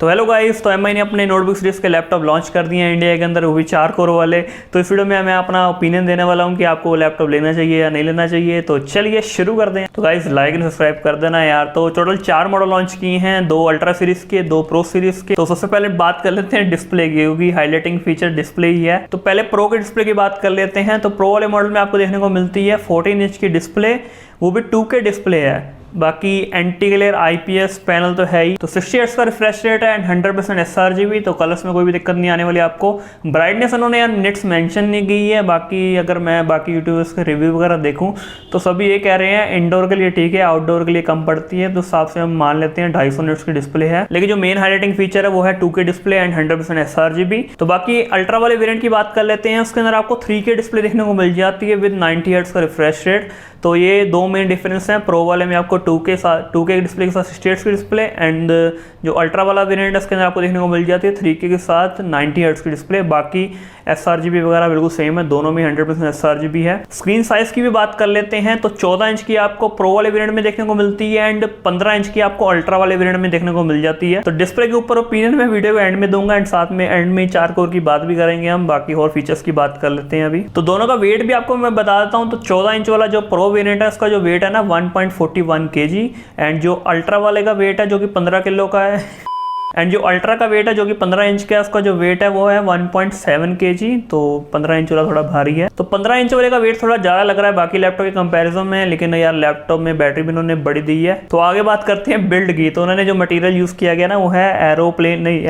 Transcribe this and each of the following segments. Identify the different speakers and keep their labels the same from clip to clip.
Speaker 1: तो hello guys, तो MI ने अपने नोटबुक सीरीज के लैपटॉप लॉन्च कर दिए हैं इंडिया के अंदर, वो भी 4 कोर वाले। तो इस वीडियो में मैं अपना ओपिनियन देने वाला हूं कि आपको वो लैपटॉप लेना चाहिए या नहीं लेना चाहिए। तो चलिए शुरू कर दें। तो गाइस लाइक एंड सब्सक्राइब कर देना यार। तो टोटल 4 मॉडल लॉन्च किए हैं, 2 अल्ट्रा सीरीज के, 2 प्रो सीरीज के। तो सबसे पहले बात कर लेते हैं डिस्प्ले की, क्योंकि हाईलाइटिंग फीचर डिस्प्ले ही है। तो पहले प्रो के डिस्प्ले की बात कर लेते हैं। तो प्रो वाले मॉडल में आपको देखने को मिलती है 14 इंच की डिस्प्ले, वो भी 2K डिस्प्ले है। बाकी एंटी ग्लेयर IPS पैनल तो है ही। तो 60 हर्ट्ज का रिफ्रेश रेट है एंड 100% sRGB। तो कलर्स में कोई भी दिक्कत नहीं आने वाली आपको। ब्राइटनेस उन्होंने यार मिनट्स मेंशन नहीं की है। बाकी अगर मैं बाकी यूट्यूबर्स के रिव्यू वगैरह देखूं तो सभी ये कह रहे हैं इंडोर के लिए ठीक है, आउटडोर के लिए कम पड़ती है। तो हिसाब से हम मान लेते हैं 250 निट्स की डिस्प्ले है। लेकिन जो मेन हाईलाइटिंग फीचर है वो है 2K डिस्प्ले एंड 100% sRGB। तो बाकी अल्ट्रा वाले वेरियंट की बात कर लेते हैं। उसके अंदर आपको 3K डिस्प्ले देखने को मिल जाती है विद 90 हर्ट्ज का रिफ्रेश रेट। तो ये 2 मेन डिफरेंस हैं। प्रो वाले में आपको 2K डिस्प्ले के साथ 60 हर्ट्ज की डिस्प्ले, एंड जो अल्ट्रा वाला वेरिएंट है उसके अंदर आपको देखने को मिल जाती है 3K के साथ 90 हर्ट्ज की डिस्प्ले। बाकी sRGB वगैरह बिल्कुल सेम है, दोनों में 100% sRGB है। स्क्रीन साइज की भी बात कर लेते हैं। तो 14 इंच की आपको प्रो वाले वेरिएंट में देखने को मिलती है एंड 15 इंच की आपको अल्ट्रा वाले वेरिएंट में देखने को मिल जाती है। तो डिस्प्ले के ऊपर ओपिनियन मैं वीडियो को एंड में दूंगा एंड साथ में एंड में 4 कोर की बात भी करेंगे हम। बाकी और फीचर्स की बात कर लेते हैं अभी। तो दोनों का वेट भी आपको मैं बता देता हूँ। तो 14 इंच वाला जो प्रो वेरिएंट है उसका जो वेट है ना 1.41 kg, एंड जो अल्ट्रा वाले का वेट है जो कि 15 किलो का है, एंड जो अल्ट्रा का वेट है जो कि 15 इंच का है उसका जो वेट है वो है 1.7 kg। तो 15 इंच वाला थोड़ा भारी है। तो 15 इंच वाले का वेट थोड़ा ज़्यादा लग रहा है बाकी लैपटॉप के कंपैरिजन में, लेकिन यार लैपटॉप में बैटरी भी उन्होंने बड़ी दी है। तो आगे बात करते हैं बिल्ड की। तो उन्होंने जो मटेरियल यूज़ किया गया ना वो है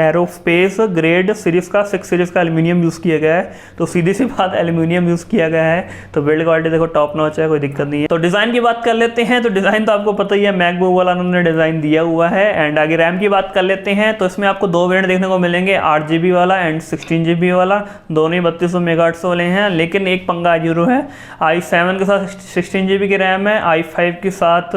Speaker 1: एरोस्पेस ग्रेड सीरीज का 6 सीरीज का एल्यूमिनियम यूज़ किया गया है। तो सीधी सी बात एल्यूमिनियम यूज़ किया गया है। तो बिल्ड क्वालिटी देखो टॉप नॉच है, कोई दिक्कत नहीं है। तो डिज़ाइन की बात कर लेते हैं। तो डिज़ाइन तो आपको पता ही है, मैकबुक वाला उन्होंने डिज़ाइन दिया हुआ है। एंड आगे रैम की बात कर लेते हैं। तो इसमें आपको 2 वेरिएंट देखने को मिलेंगे, 8GB वाला एंड 16GB वाला। दोनों ही 3200 मेगाहर्ट्ज वाले हैं। लेकिन एक पंगा जरूर है, i7 के साथ 16GB की रैम है, i5 के साथ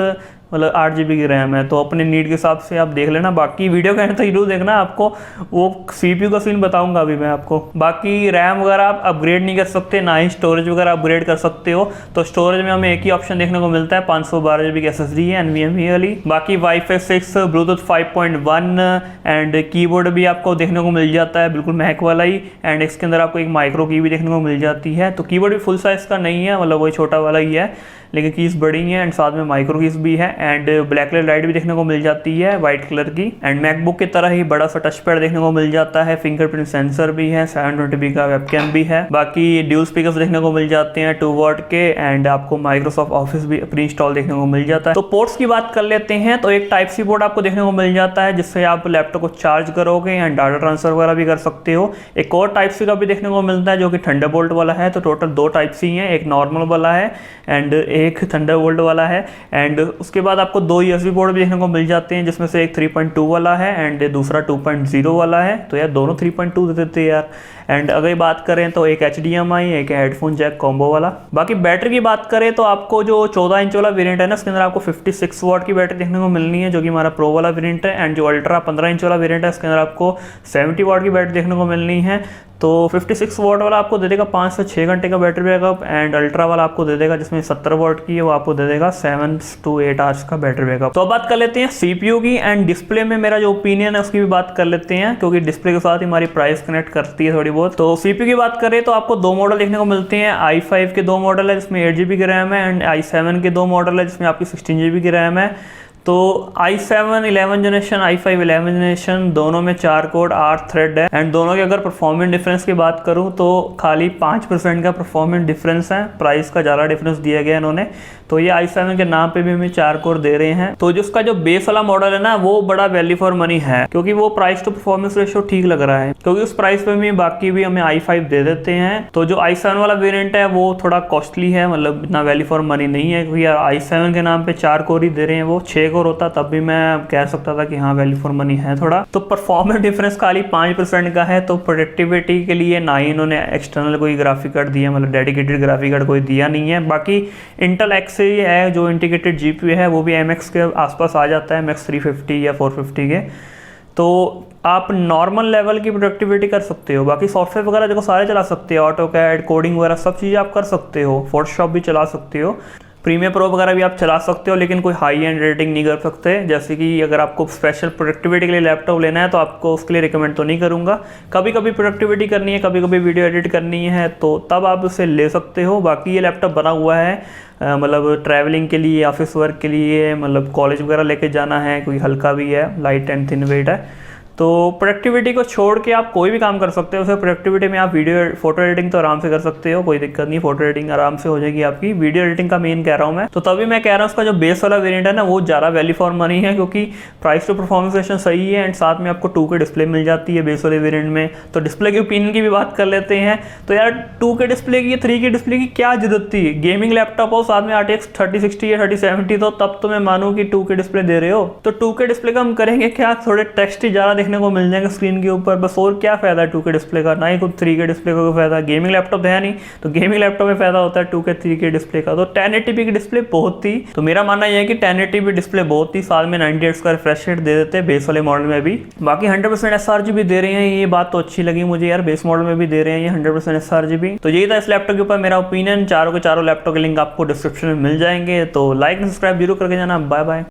Speaker 1: मतलब 8GB की रैम है। तो अपने नीड के हिसाब से आप देख लेना। बाकी वीडियो के एंड तक जरूर देखना, आपको वो CPU का सीन बताऊंगा अभी मैं आपको। बाकी रैम वगैरह आप अपग्रेड नहीं कर सकते, ना ही स्टोरेज वगैरह अपग्रेड कर सकते हो। तो स्टोरेज में हमें एक ही ऑप्शन देखने को मिलता है, 512GB की SSD है NVMe वाली। बाकी Wi-Fi 6, Bluetooth 5.1 एंड कीबोर्ड भी आपको देखने को मिल जाता है बिल्कुल मैक वाला ही। एंड इसके अंदर आपको एक माइक्रो की भी देखने को मिल जाती है। तो कीबोर्ड भी फुल साइज का नहीं है, मतलब वही छोटा वाला ही है, लेकिन कीज बड़ी है एंड साथ में माइक्रो कीज भी है। एंड ब्लैक कलर लाइट भी देखने को मिल जाती है वाइट कलर की। एंड मैकबुक की तरह ही बड़ा सा टच पैड देखने को मिल जाता है, फिंगरप्रिंट सेंसर भी है, 720p का वेबकैम भी है। बाकी ड्यूल स्पीकर्स देखने को मिल जाते हैं 2 वॉट के, एंड आपको माइक्रोसॉफ्ट ऑफिस भी प्री इंस्टॉल देखने को मिल जाता है। तो पोर्ट्स की बात कर लेते हैं। तो एक टाइप सी पोर्ट आपको देखने को मिल जाता है जिससे आप लैपटॉप को चार्ज करोगे एंड डाटा ट्रांसफर वगैरह भी कर सकते हो। एक और टाइप सी का भी देखने को मिलता है जो कि थंडरबोल्ट वाला है। तो टोटल 2 टाइप सी हैं, एक नॉर्मल वाला है एंड एक थंडरबोल्ट वाला है। एंड उसके बाद आपको 2 USB पोर्ट भी देखने को मिल जाते हैं, जिसमें से एक 3.2 वाला है एंड दूसरा 2.0 वाला है। तो यार दोनों 3.2 दे देते हैं यार। एंड अगर बात करें तो एक HDMI, एक हेडफोन जैक कॉम्बो वाला। बाकी बैटरी की बात करें तो आपको जो 14 इंच वाला वेरिएंट है ना उसके अंदर आपको 56 वाट की बैटरी देखने को मिलनी है, जो कि हमारा प्रो वाला वेरिएंट है। एंड जो अल्ट्रा 15 इंच वाला वेरिएंट है उसके अंदर आपको 70 वाट की बैटरी देखने को मिलनी है। तो 56 वाट वाला आपको दे देगा 5 से 6 घंटे का बैटरी बैकअप, एंड अल्ट्रा वाला आपको दे देगा जिसमें 70 वाट की है, वो आपको दे देगा 7 to 8 आवर्स का बैटरी बैकअप। तो अब बात कर लेते हैं CPU की। एंड डिस्प्ले में मेरा जो ओपिनियन है उसकी भी बात कर लेते हैं, क्योंकि डिस्प्ले के साथ ही हमारी प्राइस कनेक्ट करती है थोड़ी बहुत। तो CPU की बात करें तो आपको 2 मॉडल देखने को मिलते हैं। i5 के 2 मॉडल है जिसमें 8GB की रैम है, एंड i7 के 2 मॉडल है जिसमें आपकी 16GB की रैम है। तो i7 11 जनरेशन, i5 11 जनरेशन, दोनों में 4 कोर 8 थ्रेड है। एंड दोनों के अगर परफॉर्मेंस डिफरेंस की बात करूं तो खाली 5% का परफॉर्मेंस डिफरेंस है, प्राइस का ज़्यादा डिफरेंस दिया गया इन्होंने। तो ये i7 के नाम पे भी हमें 4 कोर दे रहे हैं। तो जिसका जो बेस वाला मॉडल है ना वो बड़ा वैल्यू फॉर मनी है, क्योंकि वो प्राइस टू परफॉर्मेंस रेशियो ठीक लग रहा है, क्योंकि उस प्राइस पे भी बाकी भी हमें i5 दे देते हैं। तो जो i7 वाला वेरिएंट है वो थोड़ा कॉस्टली है, मतलब इतना वैल्यू फॉर मनी नहीं है, क्योंकि यार i7 के नाम पे 4 कोर ही दे रहे हैं। वो 6 कोर होता तब भी मैं कह सकता था कि हाँ वैल्यू फॉर मनी है थोड़ा। तो परफॉर्मेंस डिफरेंस खाली 5% का है। तो प्रोडक्टिविटी के लिए ना ही इन्होंने एक्सटर्नल कोई ग्राफिक कार्ड दिया, मतलब डेडिकेटेड ग्राफिक कार्ड कोई दिया नहीं है। बाकी इंटेल एक्स से है जो इंटीग्रेटेड GPU है, वो भी MX के आसपास आ जाता है, MX 350 या 450 के। तो आप नॉर्मल लेवल की प्रोडक्टिविटी कर सकते हो। बाकी सॉफ्टवेयर वगैरह देखो सारे चला सकते हो, ऑटो कैड, कोडिंग वगैरह सब चीज़ें आप कर सकते हो, फोटोशॉप भी चला सकते हो। प्रीमियर प्रो वगैरह भी आप चला सकते हो, लेकिन कोई हाई एंड रेटिंग नहीं कर सकते। जैसे कि अगर आपको स्पेशल प्रोडक्टिविटी के लिए लैपटॉप लेना है तो आपको उसके लिए रिकमेंड तो नहीं करूँगा। कभी कभी प्रोडक्टिविटी करनी है, कभी कभी वीडियो एडिट करनी है, तो तब आप उसे ले सकते हो। बाकी ये लैपटॉप बना हुआ है मतलब ट्रैवलिंग के लिए, ऑफिस वर्क के लिए, मतलब कॉलेज वगैरह लेके जाना है, कोई हल्का भी है, लाइट एंड थिन वेट है। तो प्रोडक्टिविटी को छोड़ के आप कोई भी काम कर सकते हो। फिर प्रोडक्टिविटी में आप वीडियो फोटो एडिटिंग तो आराम से कर सकते हो, कोई दिक्कत नहीं, फोटो एडिटिंग आराम से हो जाएगी आपकी। वीडियो एडिटिंग का मेन कह रहा हूँ मैं, तो तभी मैं कह रहा हूँ उसका जो बेस वाला वेरिएंट है ना वो ज़्यादा वैल्यू फॉर मनी है, क्योंकि प्राइस टू परफॉर्मेंस सही है एंड साथ में आपको 2K डिस्प्ले मिल जाती है बेस वाले वेरिएंट में। तो डिस्प्ले के ओपिनियन की भी बात कर लेते हैं। तो यार 2K डिस्प्ले की 3K डिस्प्ले की क्या जरूरत थी? गेमिंग लैपटॉप हो, साथ में RTX 3060 या 3070, तो तब तो मैं मानूँ कि 2K डिस्प्ले दे रहे हो। तो 2K डिस्प्ले का हम करेंगे क्या, थोड़े टेक्स्ट ही ज़्यादा देखने को मिल जाएंगे स्क्रीन के ऊपर, बस। और क्या फायदा है 2K डिस्प्ले का? ना ही कुछ 3K डिस्प्ले का कोई फायदा। गेमिंग लैपटॉप है नहीं, तो गेमिंग लैपटॉप में फायदा होता है 2K 3K डिस्प्ले का। तो 1080p की डिस्प्ले बहुत थी, तो मेरा मानना यह है कि 1080p डिस्प्ले बहुत थी। साल में 90 हर्ट्ज का रिफ्रेश रेट दे देते बेस वाले मॉडल में भी। बाकी 100% sRGB दे रहे हैं, ये बात तो अच्छी लगी मुझे यार। बेस मॉडल में भी दे रहे हैं ये 100% sRGB। तो यही था इस लैपटॉप के ऊपर मेरा ओपिनियन। चारों के चारों लैपटॉप के लिंक आपको डिस्क्रिप्शन में मिल जाएंगे। तो लाइक एंड सब्सक्राइब जरूर करके जाना। Bye bye.